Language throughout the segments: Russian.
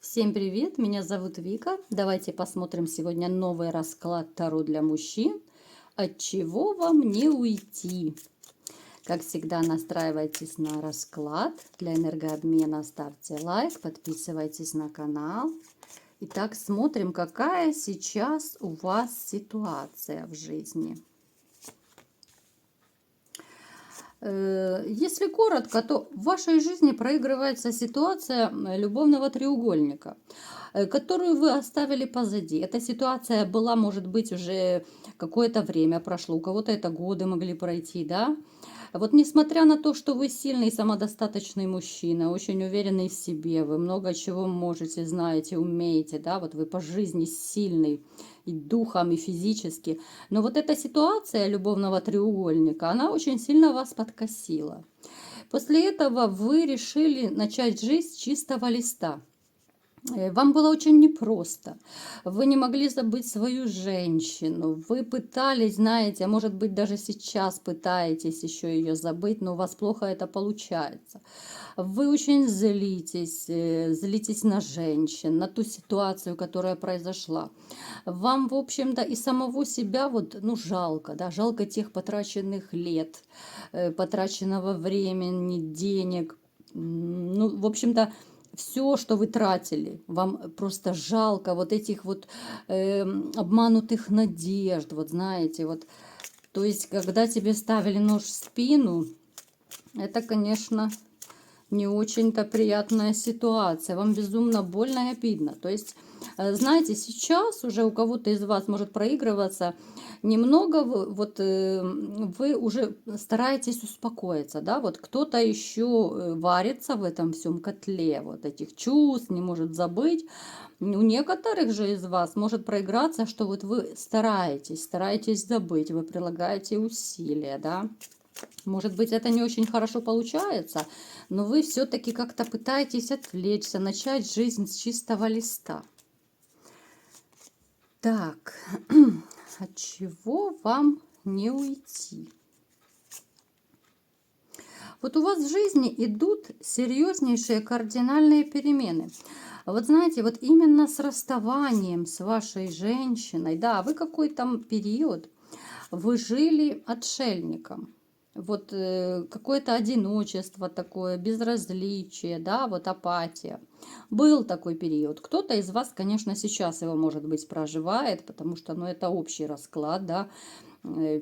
Всем привет, меня зовут Вика. Давайте посмотрим сегодня новый расклад Таро для мужчин. От чего вам не уйти? Как всегда, настраивайтесь на расклад. Для энергообмена ставьте лайк, подписывайтесь на канал. Итак, смотрим, какая сейчас у вас ситуация в жизни. Если коротко, то в вашей жизни проигрывается ситуация любовного треугольника, которую вы оставили позади. Эта ситуация была, может быть, уже какое-то время прошло, у кого-то это годы могли пройти, да? Вот несмотря на то, что вы сильный, самодостаточный мужчина, очень уверенный в себе, вы много чего можете, знаете, умеете, да, вот вы по жизни сильный и духом, и физически. Но вот эта ситуация любовного треугольника, она очень сильно вас подкосила. После этого вы решили начать жизнь с чистого листа. Вам было очень непросто. Вы не могли забыть свою женщину. Вы пытались, знаете, а может быть даже сейчас пытаетесь еще ее забыть, но у вас плохо это получается. Вы очень злитесь, злитесь на женщин, на ту ситуацию, которая произошла. Вам, в общем-то, и самого себя вот, ну, жалко, да, жалко тех потраченных лет, потраченного времени, денег. Ну, в общем-то, все, что вы тратили, вам просто жалко вот этих вот обманутых надежд, вот знаете, вот. То есть, когда тебе ставили нож в спину, это, конечно, не очень-то приятная ситуация. Вам безумно больно и обидно. То есть, знаете, сейчас уже у кого-то из вас может проигрываться немного, вы уже стараетесь успокоиться, да, вот кто-то еще варится в этом всем котле, вот этих чувств, не может забыть. У некоторых же из вас может проиграться, что вот вы стараетесь забыть, вы прилагаете усилия, да. Может быть, это не очень хорошо получается, но вы все-таки как-то пытаетесь отвлечься, начать жизнь с чистого листа. Так, от чего вам не уйти? Вот у вас в жизни идут серьезнейшие кардинальные перемены. Вот знаете, вот именно с расставанием с вашей женщиной, да, вы какой-то период, вы жили отшельником. Вот какое-то одиночество такое, безразличие, да, вот апатия. Был такой период. Кто-то из вас, конечно, сейчас его, может быть, проживает, потому что, ну, это общий расклад, да,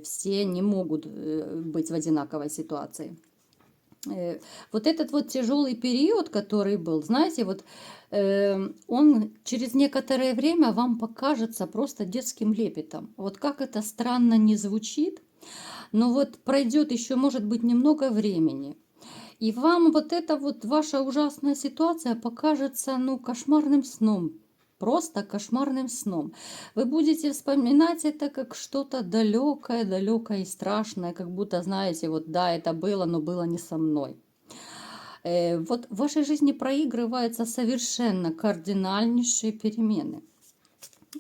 все не могут быть в одинаковой ситуации. Вот этот вот тяжелый период, который был, знаете, вот он через некоторое время вам покажется просто детским лепетом. Вот как это странно не звучит, но вот пройдет еще, может быть, немного времени. И вам вот эта вот ваша ужасная ситуация покажется, ну, кошмарным сном. Просто кошмарным сном. Вы будете вспоминать это как что-то далекое, далекое и страшное, как будто, знаете, вот да, это было, но было не со мной. Вот в вашей жизни проигрываются совершенно кардинальнейшие перемены.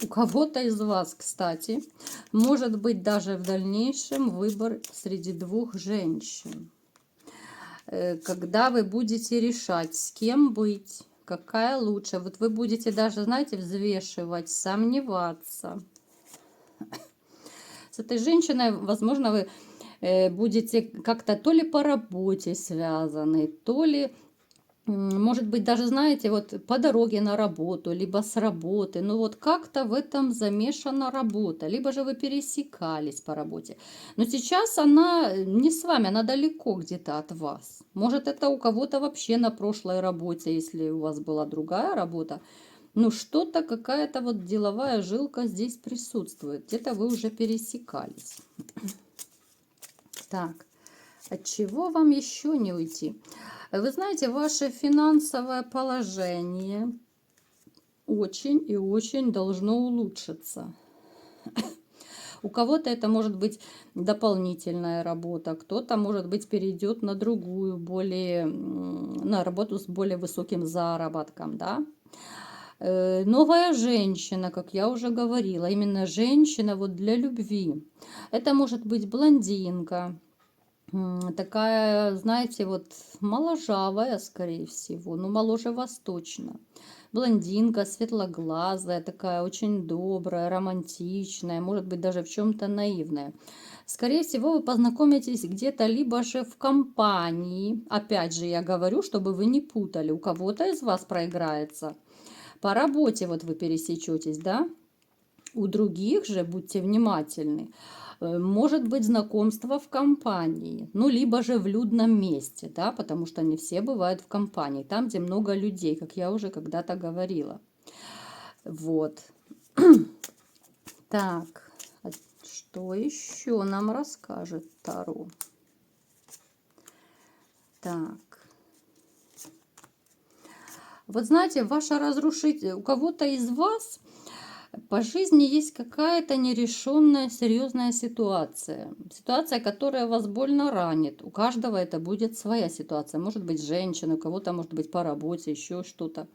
У кого-то из вас, кстати, может быть даже в дальнейшем выбор среди двух женщин. Когда вы будете решать, с кем быть, какая лучше. Вот вы будете даже, знаете, взвешивать, сомневаться. С этой женщиной, возможно, вы будете как-то то ли по работе связаны, то ли, может быть, даже, знаете, вот по дороге на работу, либо с работы. Ну вот как-то в этом замешана работа. Либо же вы пересекались по работе. Но сейчас она не с вами, она далеко где-то от вас. Может, это у кого-то вообще на прошлой работе, если у вас была другая работа. Ну что-то, какая-то вот деловая жилка здесь присутствует. Где-то вы уже пересекались. Так, от чего вам еще не уйти? Вы знаете, ваше финансовое положение очень и очень должно улучшиться. У кого-то это может быть дополнительная работа, кто-то, может быть, перейдет на другую, на работу с более высоким заработком, да. Новая женщина, как я уже говорила, именно женщина вот для любви. Это может быть блондинка, Такая, знаете, вот моложавая, скорее всего, ну, моложе вас точно. Блондинка, светлоглазая, такая очень добрая, романтичная, может быть, даже в чем-то наивная. Скорее всего, вы познакомитесь где-то либо же в компании. Опять же, я говорю, чтобы вы не путали. У кого-то из вас проиграется. По работе вот вы пересечетесь, да? У других же, будьте внимательны, может быть знакомство в компании, ну, либо же в людном месте, да, потому что не все бывают в компании, там, где много людей, как я уже когда-то говорила. Вот. Так, что еще нам расскажет Таро? Так. Вот знаете, ваша разрушитель, у кого-то из вас по жизни есть какая-то нерешенная серьезная ситуация. Ситуация, которая вас больно ранит. У каждого это будет своя ситуация. Может быть, женщина, у кого-то может быть по работе, еще что-то.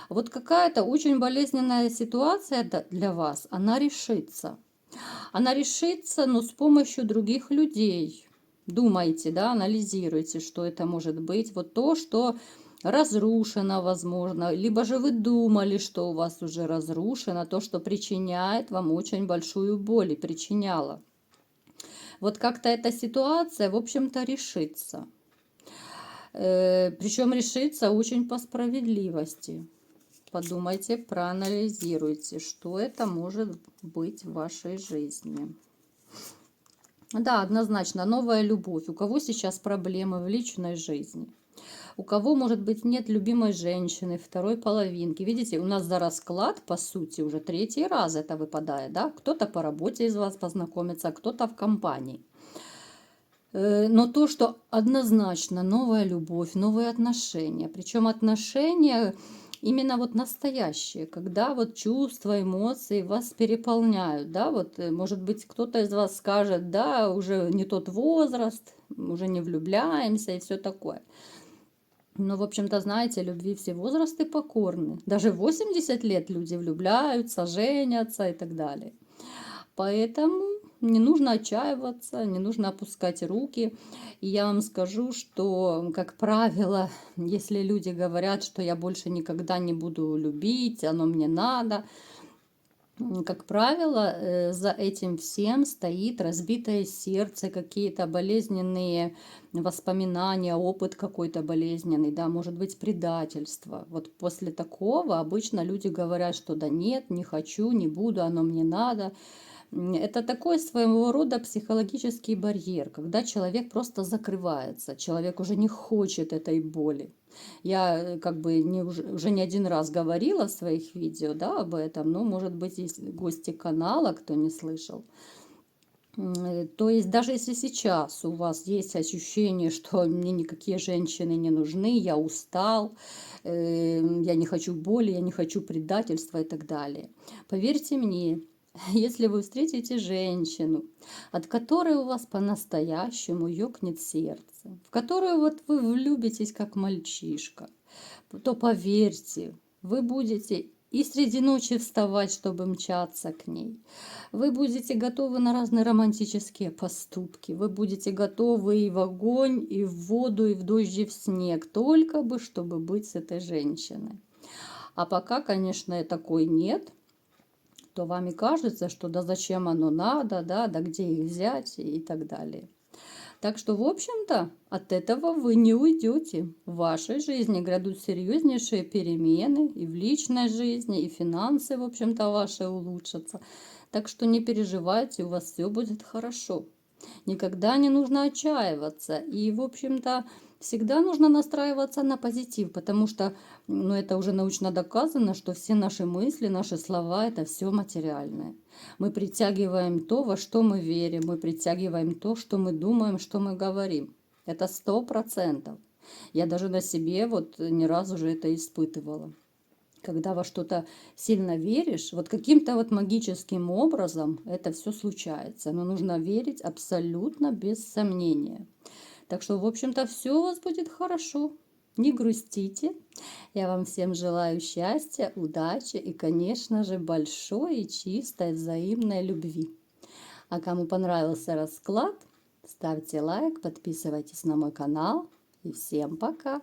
Вот какая-то очень болезненная ситуация для вас, она решится. Она решится, но с помощью других людей. Думайте, да, анализируйте, что это может быть. Вот то, что разрушено, возможно, либо же вы думали, что у вас уже разрушено, то, что причиняет вам очень большую боль и причиняла. Вот как-то эта ситуация, в общем-то, решится. Причем решится очень по справедливости. Подумайте, проанализируйте, что это может быть в вашей жизни. Да, однозначно, новая любовь. У кого сейчас проблемы в личной жизни? У кого, может быть, нет любимой женщины, второй половинки? Видите, у нас за расклад, по сути, уже третий раз это выпадает, да? Кто-то по работе из вас познакомится, а кто-то в компании. Но то, что однозначно новая любовь, новые отношения, причем отношения именно вот настоящие, когда вот чувства, эмоции вас переполняют, да, вот может быть кто-то из вас скажет, да, уже не тот возраст, уже не влюбляемся и все такое. Но, в общем-то, знаете, любви все возрасты покорны. Даже в 80 лет люди влюбляются, женятся и так далее. Поэтому не нужно отчаиваться, не нужно опускать руки. И я вам скажу, что, как правило, если люди говорят, что я больше никогда не буду любить, оно мне надо, как правило, за этим всем стоит разбитое сердце, какие-то болезненные воспоминания, опыт какой-то болезненный, да, может быть, предательство. Вот после такого обычно люди говорят, что да нет, не хочу, не буду, оно мне надо. Это такой своего рода психологический барьер, когда человек просто закрывается, человек уже не хочет этой боли. Я как бы уже не один раз говорила в своих видео, да, об этом, но, может быть, есть гости канала, кто не слышал. То есть даже если сейчас у вас есть ощущение, что мне никакие женщины не нужны, я устал, я не хочу боли, я не хочу предательства и так далее. Поверьте мне, если вы встретите женщину, от которой у вас по-настоящему ёкнет сердце, в которую вот вы влюбитесь как мальчишка, то поверьте, вы будете и среди ночи вставать, чтобы мчаться к ней. Вы будете готовы на разные романтические поступки. Вы будете готовы и в огонь, и в воду, и в дождь, и в снег, только бы, чтобы быть с этой женщиной. А пока, конечно, такой нет, то вам и кажется, что да зачем оно надо, да где их взять и так далее. Так что, в общем-то, от этого вы не уйдете. В вашей жизни грядут серьезнейшие перемены и в личной жизни, и финансы, в общем-то, ваши улучшатся. Так что не переживайте, у вас все будет хорошо. Никогда не нужно отчаиваться. И, в общем-то, всегда нужно настраиваться на позитив, потому что, ну, это уже научно доказано, что все наши мысли, наши слова – это все материальное. Мы притягиваем то, во что мы верим, мы притягиваем то, что мы думаем, что мы говорим. Это 100%. Я даже на себе вот не раз уже это испытывала. Когда во что-то сильно веришь, вот каким-то вот магическим образом это все случается. Но нужно верить абсолютно без сомнения. Так что, в общем-то, все у вас будет хорошо. Не грустите. Я вам всем желаю счастья, удачи и, конечно же, большой и чистой взаимной любви. А кому понравился расклад, Ставьте лайк, подписывайтесь на мой канал. И всем пока!